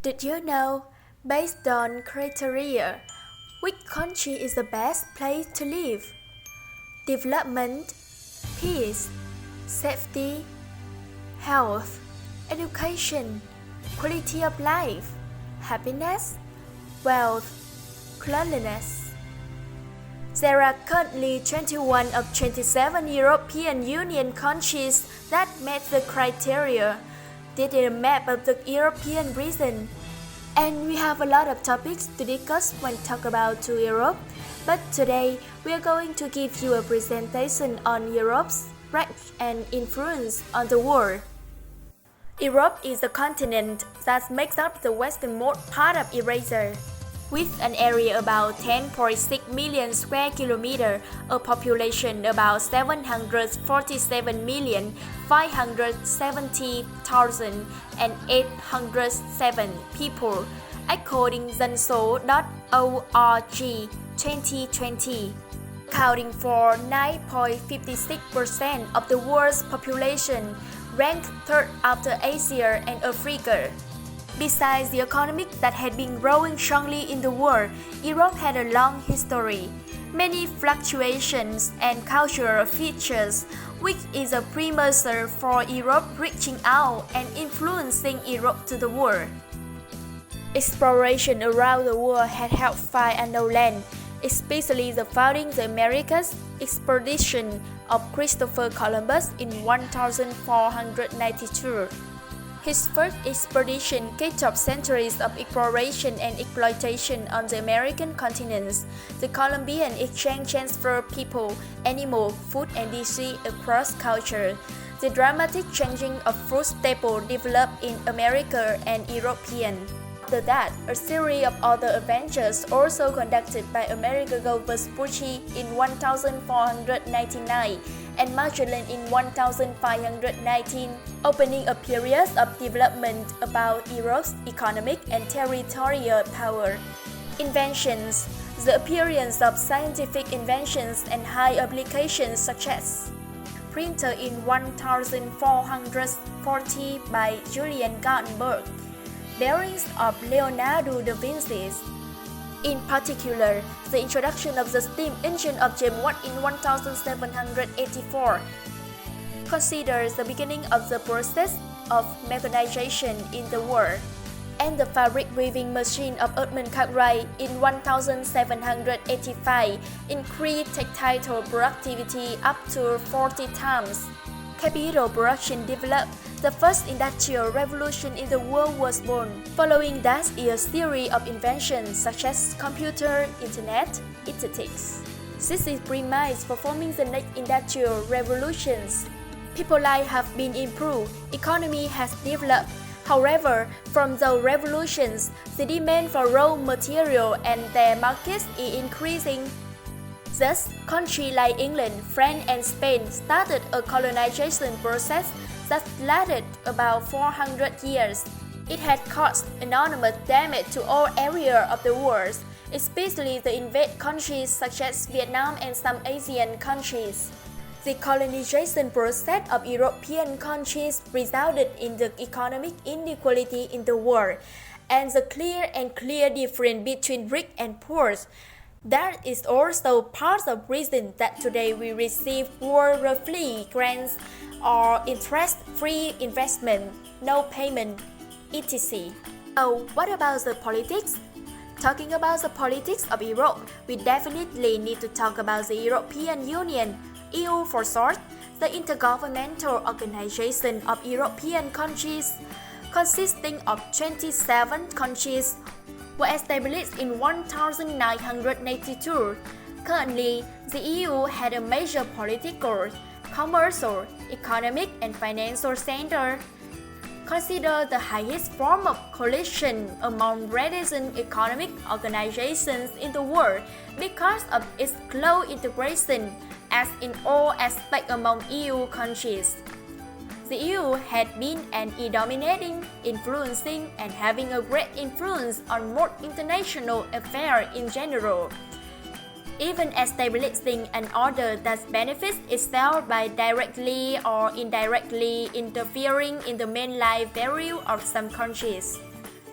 Did you know, based on criteria, which country is the best place to live? Development, peace, safety, health, education, quality of life, happiness, wealth, cleanliness. There are currently 21 of 27 European Union countries that met the criteria. This is a map of the European region. And we have a lot of topics to discuss when talk about to Europe. But today, we are going to give you a presentation on Europe's range and influence on the world. Europe is a continent that makes up the westernmost part of Eurasia, with an area about 10.6 million square kilometers, a population about 747,570,807 people, according Dân số.org 2020, accounting for 9.56% of the world's population, ranked third after Asia and Africa. Besides the economy that had been growing strongly in the world, Europe had a long history, many fluctuations and cultural features, which is a precursor for Europe reaching out and influencing Europe to the world. Exploration around the world had helped find unknown land, especially the founding the Americas expedition of Christopher Columbus in 1492. His first expedition kicked off centuries of exploration and exploitation on the American continents. The Columbian exchange transferred people, animals, food and disease across culture. The dramatic changing of food staples developed in America and European. After that, a series of other adventures also conducted by Amerigo Vespucci in 1499 and Magellan in 1519, opening a period of development about Europe's economic and territorial power. Inventions. The appearance of scientific inventions and high applications such as printer in 1440 by Julian Gutenberg, bearings of Leonardo da Vinci. In particular, the introduction of the steam engine of James Watt in 1784 considers the beginning of the process of mechanization in the world, and the fabric weaving machine of Edmund Cartwright in 1785 increased textile productivity up to 40 times. Capital production developed. The first industrial revolution in the world was born. Following that is a series of inventions such as computer, internet, aesthetics. This is premise for forming the next industrial revolutions. People lives have been improved, economy has developed. However, from the revolutions, the demand for raw material and their markets is increasing. Thus, countries like England, France and Spain started a colonization process that lasted about 400 years. It had caused enormous damage to all areas of the world, especially the invaded countries such as Vietnam and some Asian countries. The colonization process of European countries resulted in the economic inequality in the world and the clear difference between rich and poor. That is also part of the reason that today we receive world-free grants or interest-free investment, no payment, etc. So, what about the politics? Talking about the politics of Europe, we definitely need to talk about the European Union, EU for short, the intergovernmental organization of European countries, consisting of 27 countries, were established in 1992. Currently, the EU had a major political, commercial, economic and financial center. Considered the highest form of coalition among recent economic organizations in the world because of its close integration as in all aspects among EU countries. The EU had been an dominating, influencing, and having a great influence on most international affairs in general, even establishing an order that benefits itself by directly or indirectly interfering in the main life value of some countries.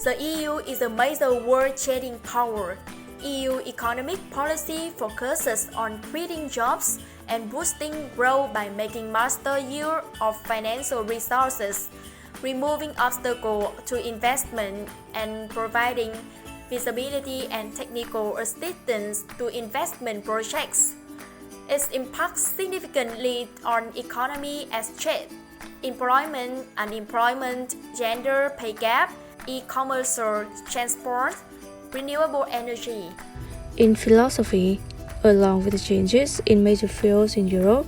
The EU is a major world-changing power. EU economic policy focuses on creating jobs and boosting growth by making master use of financial resources, removing obstacles to investment, and providing feasibility and technical assistance to investment projects. Its impact significantly on economy as trade, employment, unemployment, gender pay gap, e-commerce, transport, renewable energy. In philosophy, along with the changes in major fields in Europe,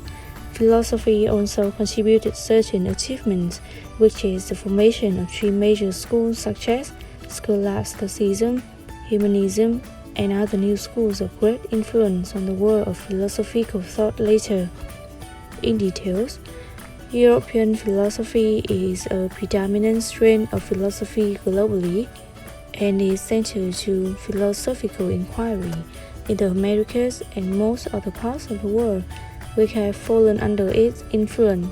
philosophy also contributed certain achievements, which is the formation of three major schools such as scholasticism, humanism, and other new schools of great influence on the world of philosophical thought later. In details, European philosophy is a predominant strain of philosophy globally and is centered to philosophical inquiry in the Americas and most other parts of the world, which have fallen under its influence.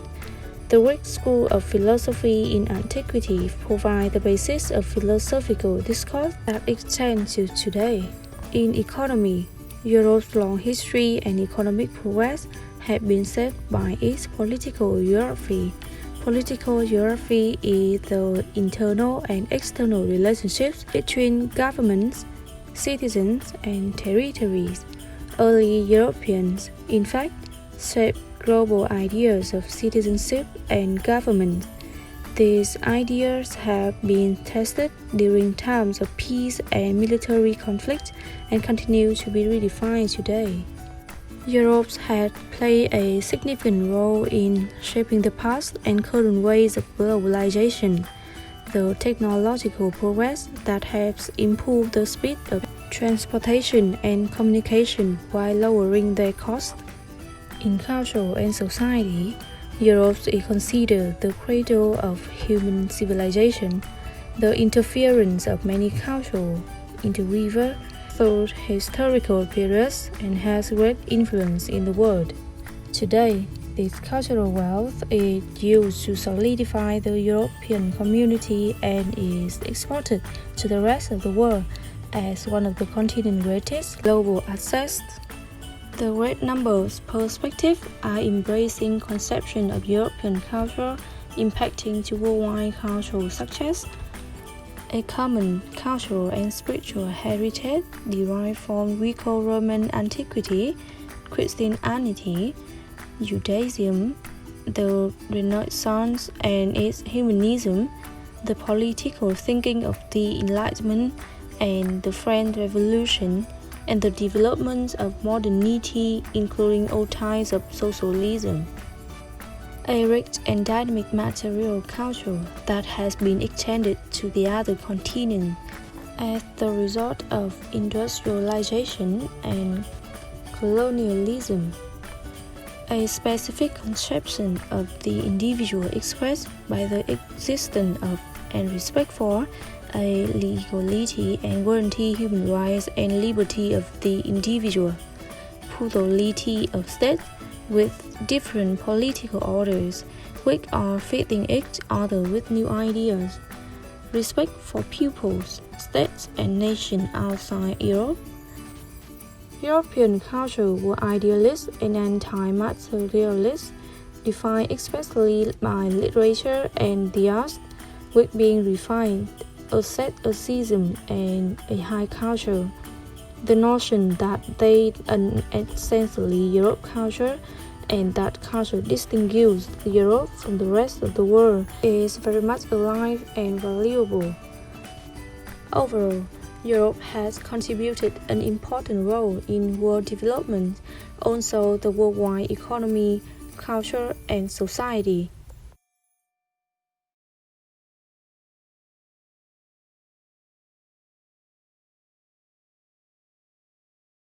The Greek school of philosophy in antiquity provides the basis of philosophical discourse that extends to today. In economy, Europe's long history and economic progress have been shaped by its political geography. Political geography is the internal and external relationships between governments, citizens, and territories. Early Europeans, in fact, shaped global ideas of citizenship and government. These ideas have been tested during times of peace and military conflict and continue to be redefined today. Europe has played a significant role in shaping the past and current ways of globalization. The technological progress that has improved the speed of transportation and communication while lowering their costs. In culture and society, Europe is considered the cradle of human civilization. The interference of many cultures interweave through historical periods and has great influence in the world. Today, this cultural wealth is used to solidify the European community and is exported to the rest of the world as one of the continent's greatest global assets. The great numbers perspectives are embracing conception of European culture impacting to worldwide cultural success. A common cultural and spiritual heritage derived from Greco-Roman antiquity, Christianity, Judaism, the Renaissance and its humanism, the political thinking of the Enlightenment and the French Revolution, and the development of modernity, including all types of socialism. A rich and dynamic material culture that has been extended to the other continents as the result of industrialization and colonialism. A specific conception of the individual expressed by the existence of and respect for a legality and guarantee human rights and liberty of the individual, plurality of states with different political orders, which are fitting each other with new ideas, respect for peoples, states, and nations outside Europe. European culture were idealist and anti-materialist, defined especially by literature and the arts, which being refined, asceticism, and a high culture. The notion that they are essentially Europe culture and that culture distinguishes Europe from the rest of the world is very much alive and valuable. Overall, Europe has contributed an important role in world development, also the worldwide economy, culture, and society.